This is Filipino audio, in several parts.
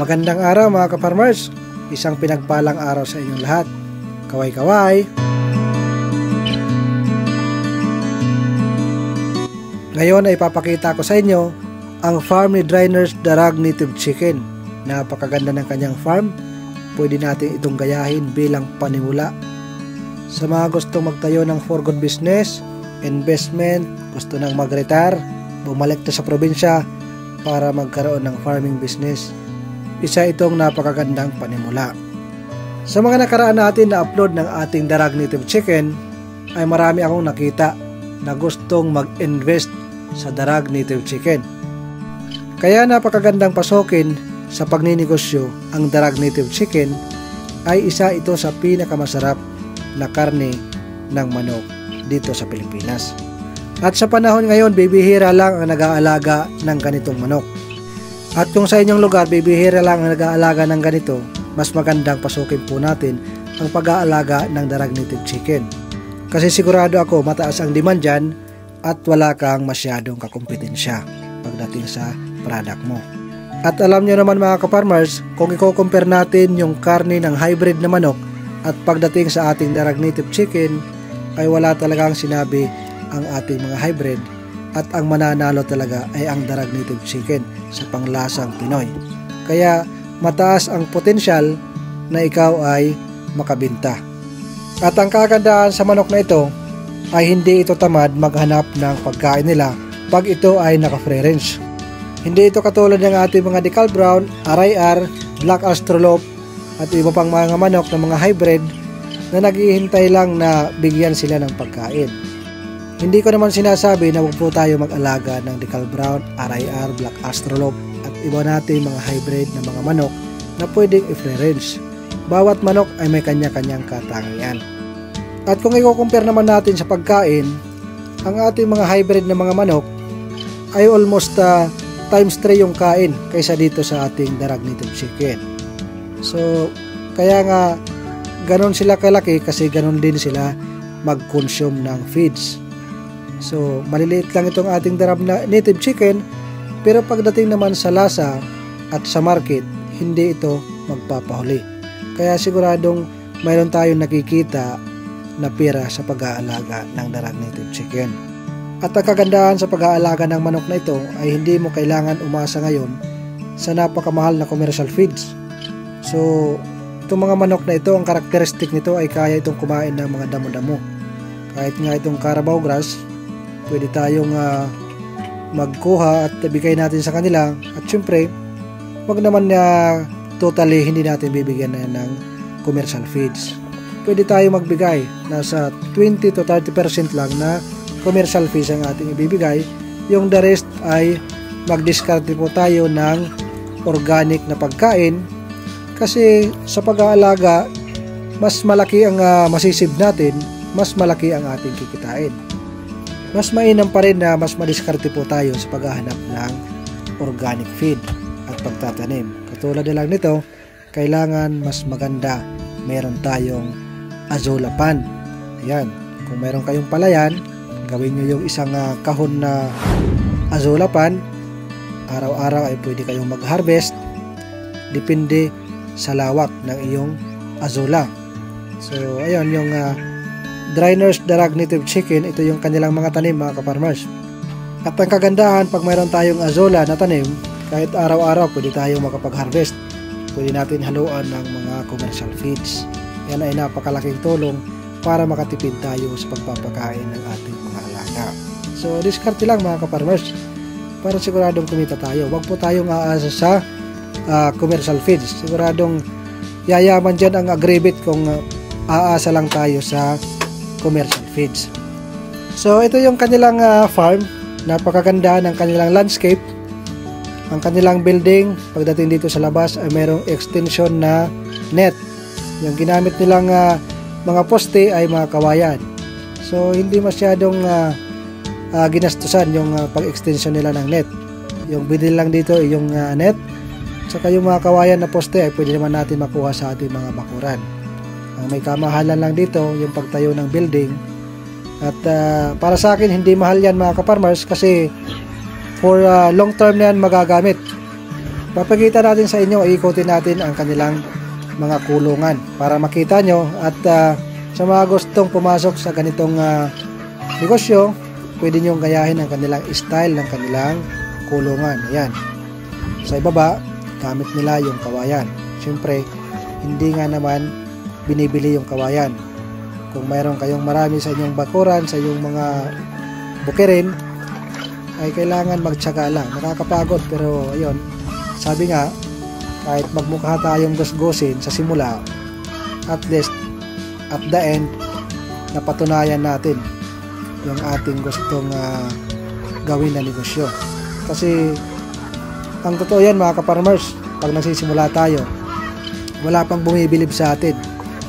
Magandang araw mga ka-farmers. Isang pinagpalang araw sa inyong lahat. Kaway-kaway! Ngayon ay ipapakita ko sa inyo ang farm ni Dryner's Darag Native Chicken. Napakaganda ng kanyang farm. Pwede natin itong gayahin bilang panimula. Sa mga gustong magtayo ng for good business, investment, gusto nang mag-retire, bumalik na sa probinsya para magkaroon ng farming business. Isa itong napakagandang panimula. Sa mga nakaraan natin na upload ng ating Darag Native Chicken, ay marami akong nakita na gustong mag-invest sa Darag Native Chicken. Kaya napakagandang pasokin sa pagninegosyo ang Darag Native Chicken ay isa ito sa pinakamasarap na karne ng manok dito sa Pilipinas. At sa panahon ngayon, bibihira lang ang nag-aalaga ng ganitong manok. At kung sa inyong lugar, bibihira lang ang nag-aalaga ng ganito, mas magandang pasukin po natin ang pag-aalaga ng Darag Native Chicken. Kasi sigurado ako mataas ang demand dyan at wala kang masyadong kakumpetensya pagdating sa product mo. At alam nyo naman mga ka-farmers, kung i-compare natin yung karne ng hybrid na manok at pagdating sa ating Darag Native Chicken, ay wala talagang sinabi ang ating mga hybrid. At ang mananalo talaga ay ang Darag Native Chicken sa panglasang Pinoy. Kaya mataas ang potensyal na ikaw ay makabinta. At ang kagandahan sa manok na ito ay hindi ito tamad maghanap ng pagkain nila pag ito ay naka-free range. Hindi ito katulad ng ating mga Decal Brown, RIR, Black Astrolop at iba pang mga manok na mga hybrid na naghihintay lang na bigyan sila ng pagkain. Hindi ko naman sinasabi na huwag po tayo mag-alaga ng Decal Brown, RIR, Black Astrolop at iba natin mga hybrid na mga manok na pwedeng i-free range. Bawat manok ay may kanya-kanyang katangian. At kung i-compare naman natin sa pagkain, ang ating mga hybrid na mga manok ay almost times 3 yung kain kaysa dito sa ating Darag Native Chicken. So, kaya nga ganon sila kalaki kasi ganon din sila mag-consume ng feeds. So, maliliit lang itong ating Darag Native Chicken, pero pagdating naman sa lasa at sa market, hindi ito magpapahuli. Kaya siguradong mayroon tayong nakikita na pera sa pag-aalaga ng Darag Native Chicken. At ang kagandahan sa pag-aalaga ng manok na ito ay hindi mo kailangan umasa ngayon sa napakamahal na commercial feeds. So, itong mga manok na ito, ang karakteristik nito ay kaya itong kumain ng mga damo-damo. Kahit nga itong Carabao grass, pwede tayong magkuha at bigay natin sa kanila. At syempre, wag naman na totally hindi natin bibigyan na ng commercial feeds. Pwede tayo magbigay. Nasa 20 to 30% lang na commercial feeds ang ating ibibigay. Yung the rest ay mag-discarte po tayo ng organic na pagkain. Kasi sa pag-aalaga, mas malaki ang masisib natin, mas malaki ang ating kikitain. Mas mainam pa rin na mas madiskarte po tayo sa paghahanap ng organic feed at pagtatanim. Katulad na lang nito, kailangan mas maganda meron tayong Azolla pan. Ayan, kung meron kayong palayan, gawin nyo yung isang kahon na Azolla pan. Araw-araw ay pwede kayong mag-harvest. Depende sa lawak ng iyong Azolla. So, ayun yung Dryner's Darag Native Chicken, ito yung kanilang mga tanim mga ka-farmers. At ang kagandahan, pag mayroon tayong Azolla na tanim, kahit araw-araw pwede tayong makapag-harvest. Pwede natin haluan ng mga commercial feeds. Yan ay napakalaking tulong para makatipid tayo sa pagpapakain ng ating mga alaga. So, diskarte lang mga ka-farmers para siguradong kumita tayo. Huwag po tayong aasa sa commercial feeds. Siguradong yayaman dyan ang agribit kung aasa lang tayo sa commercial feeds. So ito yung kanilang farm. Napakaganda ng kanilang landscape. Ang kanilang building, pagdating dito sa labas ay mayroong extension na net. Yung ginamit nilang mga poste ay mga kawayan. So hindi masyadong ginastusan yung pag-extension nila ng net. Yung bidil lang dito ay yung net. Saka yung mga kawayan na poste ay pwede naman natin makuha sa ating mga bakuran. Ang may kamahalan lang dito yung pagtayo ng building. At para sa akin hindi mahal yan mga ka-farmers kasi for long term na yan magagamit. Papakita natin sa inyo, ikutin natin ang kanilang mga kulungan para makita nyo at sa mga gustong pumasok sa ganitong negosyo, pwede nyo gayahin ang kanilang style ng kanilang kulungan. Ayan. Sa ibaba, gamit nila yung kawayan. Siyempre, hindi nga naman binibili yung kawayan. Kung mayroon kayong marami sa inyong bakuran, sa inyong mga bukirin, ay kailangan magtiyaga lang. Nakakapagod pero ayun, sabi nga, kahit magmukha tayong gusgusin sa simula, at least at the end, napatunayan natin yung ating gustong gawin na negosyo. Kasi ang totoo yan mga ka-farmers, pag nagsisimula tayo, wala pang bumibilib sa atin.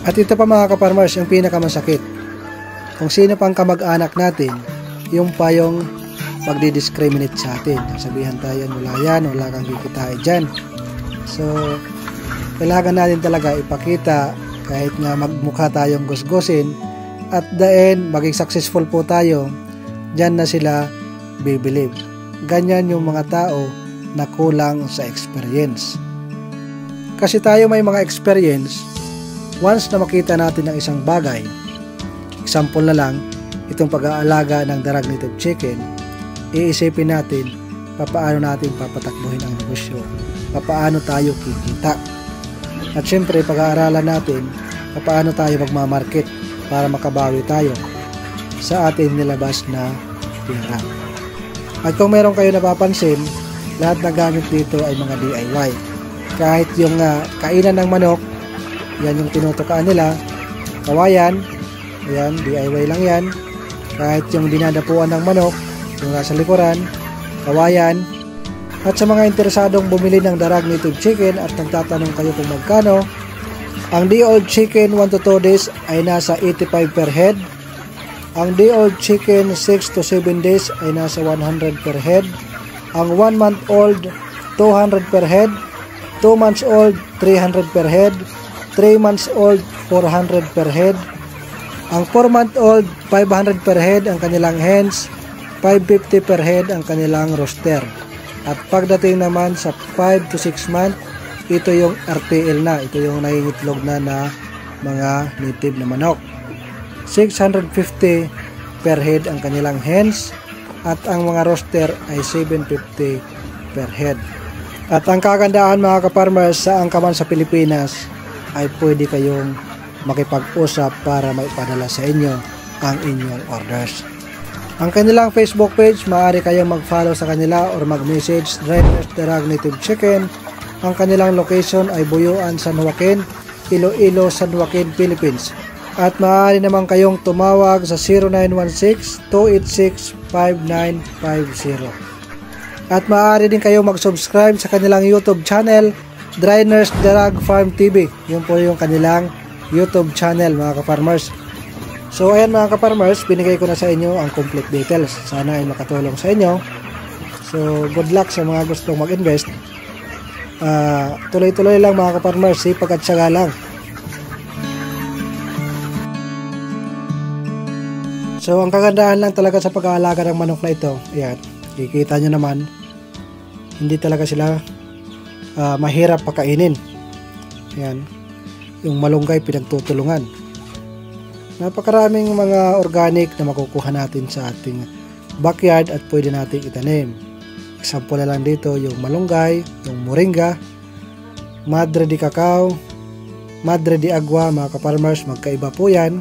At ito pa mga ka-farmers, yung pinakamasakit. Kung sino pang kamag-anak natin, yung pa yung magdi-discriminate sa atin. Sabihan tayo, wala kang kikitain dyan. So, kailangan natin talaga ipakita kahit nga magmukha tayong gusgusin, at the end, maging successful po tayo, dyan na sila bibilib. Ganyan yung mga tao na kulang sa experience. Kasi tayo may mga experience, once na makita natin ang isang bagay, example na lang, itong pag-aalaga ng Darag Native Chicken, iisipin natin, papaano natin papatakbuhin ang negosyo, papaano tayo kikita. At syempre, pag-aaralan natin, papaano tayo magmamarket para makabawi tayo sa ating nilabas na pera. At kung meron kayo napapansin, lahat na gamit dito ay mga DIY. Kahit yung kainan ng manok, yan yung tinutukaan nila, kawayan, ayan, DIY lang yan. Kahit yung dinadapuan ng manok, yung nasa likuran, kawayan. At sa mga interesadong bumili ng Darag Native Chicken at nagtatanong kayo kung magkano, ang day-old chicken 1 to 2 days ay nasa 85 per head. Ang day-old chicken 6 to 7 days ay nasa 100 per head. Ang 1 month old 200 per head. 2 months old 300 per head. 3 months old 400 per head. Ang 4 month old 500 per head ang kanilang hens. 550 per head ang kanilang rooster. At pagdating naman sa 5 to 6 month, ito yung RTL na, ito yung nangingitlog na mga native na manok. 650 per head ang kanilang hens at ang mga rooster ay 750 per head. At ang kagandahan mga ka-farmers, saan ka man sa Pilipinas ay pwede kayong makipag-usap para maipadala sa inyo ang inyong orders. Ang kanilang Facebook page, maaari kayong mag-follow sa kanila or mag-message Drainers Darag Native Chicken. Ang kanilang location ay Buyuan, San Joaquin, Iloilo, San Joaquin, Philippines. At maaari naman kayong tumawag sa 0916-286-5950. At maaari din kayong mag-subscribe sa kanilang YouTube channel, Drainers Darag Farm TV. Yun po yung kanilang YouTube channel mga ka-farmers. So ayan mga ka-farmers, binigay ko na sa inyo ang complete details. Sana ay makatulong sa inyo. So good luck sa mga gustong mag-invest. Tuloy-tuloy lang mga ka-farmers, sipag at syaga lang. So ang kagandahan lang talaga sa pag-aalaga ng manok na ito, ayan, kikita nyo naman, hindi talaga sila mahirap pakainin. Ayan, yung malunggay pinagtutulungan. Napakaraming mga organic na makukuha natin sa ating backyard at pwede natin itanim. Example na lang dito yung malunggay, yung moringa, madre de cacao, madre de agua mga ka-farmers, magkaiba po yan.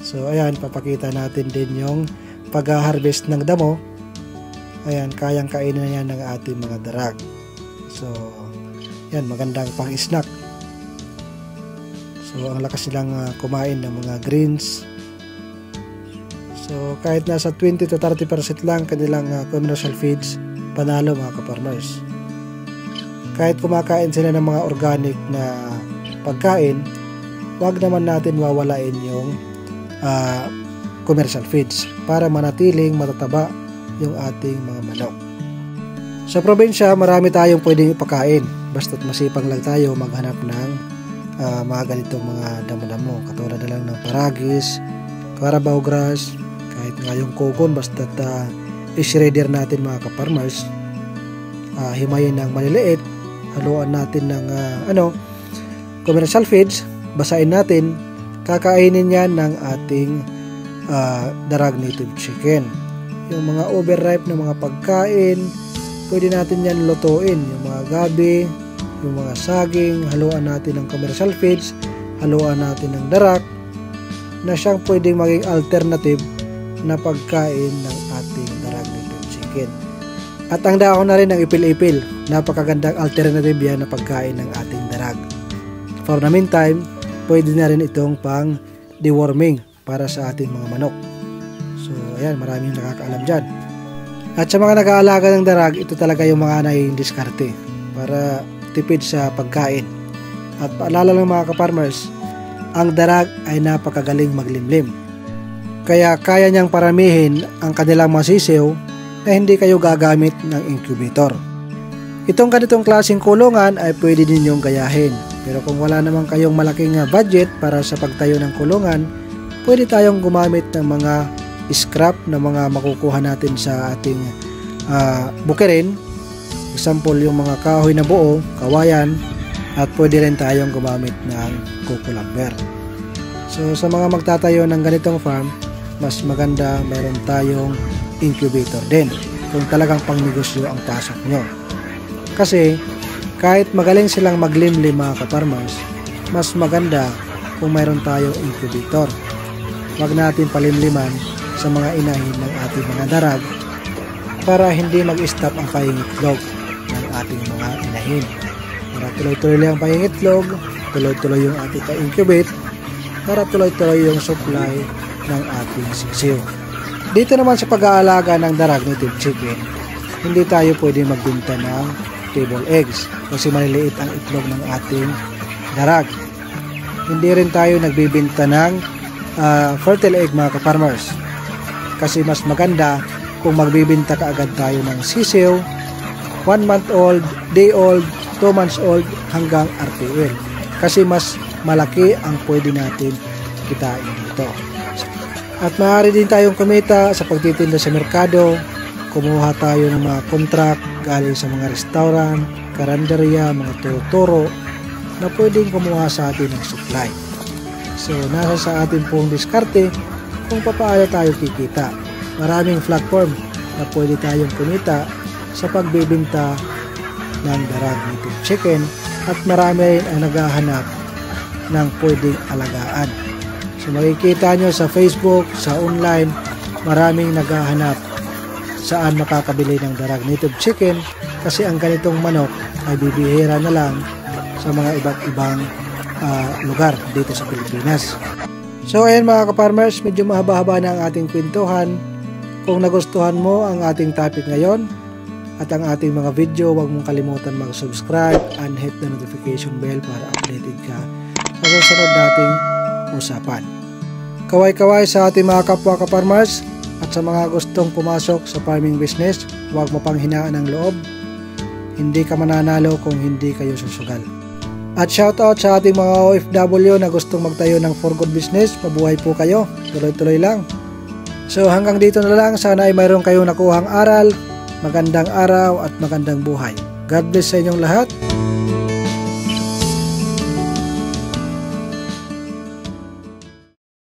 So ayan, papakita natin din yung pag-harvest ng damo. Ayan, kayang kainin na yan ng ating mga darag. So yan, magandang pang-snack. So ang lakas nilang kumain ng mga greens. So kahit nasa 20 to 30% lang kanilang commercial feeds, panalo mga ka-farmers. Kahit kumakain sila ng mga organic na pagkain, wag naman natin wawalain yung commercial feeds para manatiling matataba yung ating mga manok. Sa probinsya, marami tayong pwedeng ipakain basta't masipag lang tayo maghanap ng mga ganitong mga damo-damo, katulad na lang ng paragis, carabao grass, kahit nga yung kokon, basta't is-shredder natin mga ka-farmers, himayin ng maliliit haluan natin ng commercial feeds, basain natin, kakainin yan ng ating darag native chicken. Yung mga overripe na mga pagkain, pwede natin yan lutuin. Yung mga gabi, yung mga saging, haluan natin ng commercial feeds, haluan natin ng darak, na siyang pwedeng maging alternative na pagkain ng ating darag native chicken. At ang dahon na rin ng ipil-ipil, napakagandang alternative yan na pagkain ng ating darag. For the meantime, pwede na rin itong pang deworming para sa ating mga manok. So ayan, maraming nakakaalam dyan. At sa mga nag-aalaga ng darag, ito talaga yung mga naging diskarte para tipid sa pagkain. At paalala ng mga ka-farmers, ang darag ay napakagaling maglimlim. Kaya kaya niyang paramihin ang kanilang mga sisiw na hindi kayo gagamit ng incubator. Itong ganitong klaseng kulungan ay pwede ninyong gayahin. Pero kung wala naman kayong malaking budget para sa pagtayo ng kulungan, pwede tayong gumamit ng mga scrap na mga makukuha natin sa ating bukirin. Example, yung mga kahoy na buo, kawayan, at pwede rin tayong gumamit ng coco lumber. So sa mga magtatayo ng ganitong farm, mas maganda mayroon tayong incubator din kung talagang pangnegosyo ang pasok nyo. Kasi kahit magaling silang maglimlim mga ka-farmers, mas maganda kung mayroon tayong incubator. Wag natin palimliman sa mga inahin ng ating mga darag para hindi mag-stop ang pangingitlog ng ating mga inahin. Para tuloy-tuloy lang ang pangingitlog, tuloy-tuloy yung ating pa-incubate, para tuloy-tuloy yung supply ng ating sisiw. Dito naman sa pag-aalaga ng darag native chicken, hindi tayo pwede magbenta ng table eggs kasi maliliit ang itlog ng ating darag. Hindi rin tayo nagbibenta ng fertile egg mga ka-farmers kasi mas maganda kung magbibenta ka agad tayo ng sisiw 1 month old, day old, 2 months old hanggang RTL kasi mas malaki ang pwede natin kitain dito. At maaari din tayong kumita sa pagtitinda sa merkado. Kumuha tayo ng mga contract galing sa mga restaurant, karinderya, mga turo-turo na pwedeng kumuha sa atin ng supply. So nasa sa atin pong diskarte kung paano tayo kikita. Maraming platform na pwede tayong kumita sa pagbibenta ng darag native chicken at marami rin ang naghahanap ng pwedeng alagaan. So makikita nyo sa Facebook, sa online, maraming naghahanap saan makakabili ng darag native chicken kasi ang ganitong manok ay bibihira na lang sa mga iba't ibang lugar dito sa Pilipinas. So ayan mga ka-farmers, medyo mahaba-haba na ang ating kwentuhan. Kung nagustuhan mo ang ating topic ngayon at ang ating mga video, huwag mong kalimutan mag-subscribe and hit the notification bell para updated ka sa susunod nating usapan. Kaway-kaway sa ating mga kapwa ka-farmers at sa mga gustong pumasok sa farming business, huwag mapanghinaan ang loob. Hindi ka mananalo kung hindi kayo susugal. At shoutout sa ating mga OFW na gustong magtayo ng for good business. Mabuhay po kayo. Tuloy-tuloy lang. So hanggang dito na lang. Sana ay mayroon kayong nakuhang aral. Magandang araw at magandang buhay. God bless sa inyong lahat.